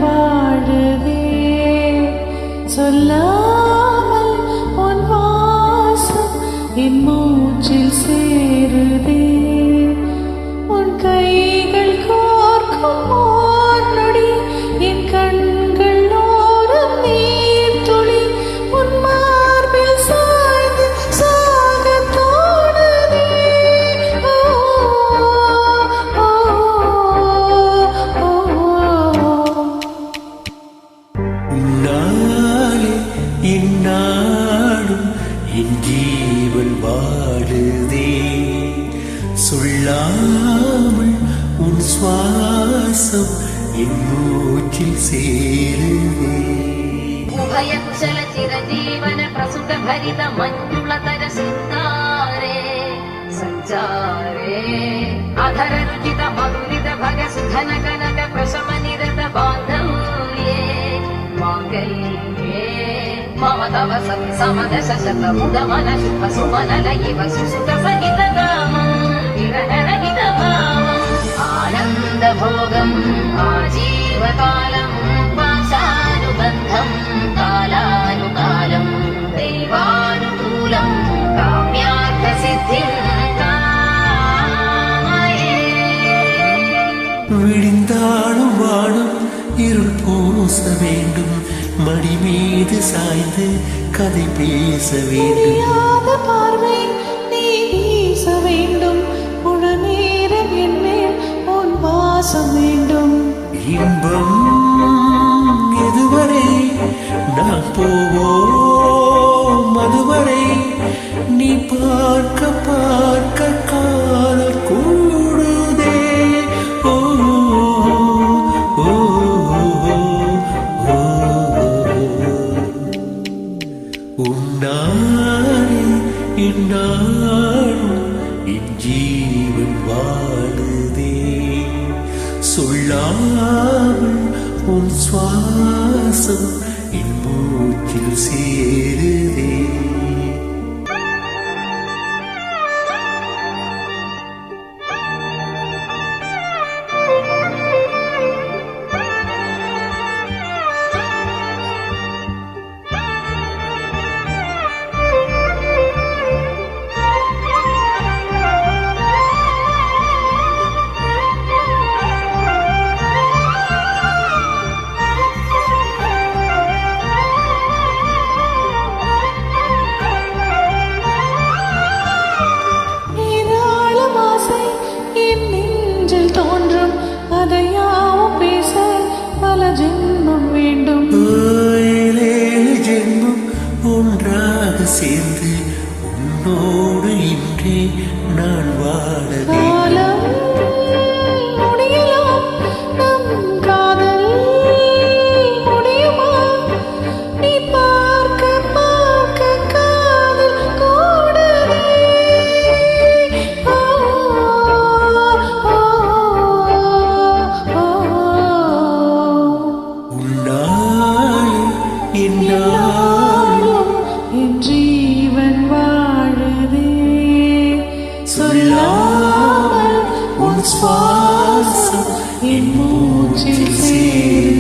வாழுதே சொல்லாமல் உன் வாசம் என் மூச்சில் சேருதே உன் கைகள் கோர்க்கும் நொடி என் கண்கள் ஓரம் நீர் துளி உன் மார்பில் சாய்ந்து சாக தோணுதே உன்னாலே என்னாடும் என் ஜீவன் வாழுதே சொல்லாமல் உன் சுவாசம் என் மூச்சில் சேருதே ഉഭയകുശല ചിരജീവന പ്രസുത ഭരിത മഞ്ജുളതര സിന്ദാരേ സഞ്ചാരേ അധര രുചിത മധുരിത ഭഗ സുധന കനക പ്രശമ നിരത ബാന്ധവ്യേ മാംഗല്യേ മമ തവ സതി സമദശ ശത മുദമന ശുഭ സുമനല ഇവ സുസുത സഹിത കാമം വിരഹരഹിത ഭാവം ആനന്ദ ഭോഗം ആജീവകാലം പാശാനുബന്ധം കാലാനുകാലം ദൈവാനുകൂലം കാമ്യാർത്ഥ സിദ്ധിം കാമയേ விடிந்தாலும் வானம் இருள் பூச வேண்டும் மடி மீது சாய்ந்து கதை பேச வேண்டும் முடியாத பார்வை நீ வீச வேண்டும் முழு நேரம் என் மேல் உன் வாசம் வேண்டும் இன்பம் எதுவரை நான் போவோம் அதுவரை நீ பார்க்க பார்க்க காதல் கூடுதே ஓ ஓ, ஓ, ஓ. உன்னாலே என்னாலும் என் ஜீவன் வாழுதே சொல்லாமல் உன் சுவாசம் என் மூச்சில் சேருதே ஏராளம் ஆசை என் நெஞ்சில் தோன்றும் அதையாவும் பேச பல ஜென்மம் வேண்டும் ஏழேழு ஜென்மம் ஒன்றாக சேர்ந்து உன்னோடு இன்றே நான் வாழ காலம் முடியலாம் நம் காதல் முடியுமா நீ பார்க்க பார்க்க காதல் கூடுதே ஓ, ஓ, ஓ, உன்னாலே என்னாலும் நாளும் என் ஜீவன் வாழுதே சொல்லாமல் உன் சுவாசம் என் மூச்சில் சேருதே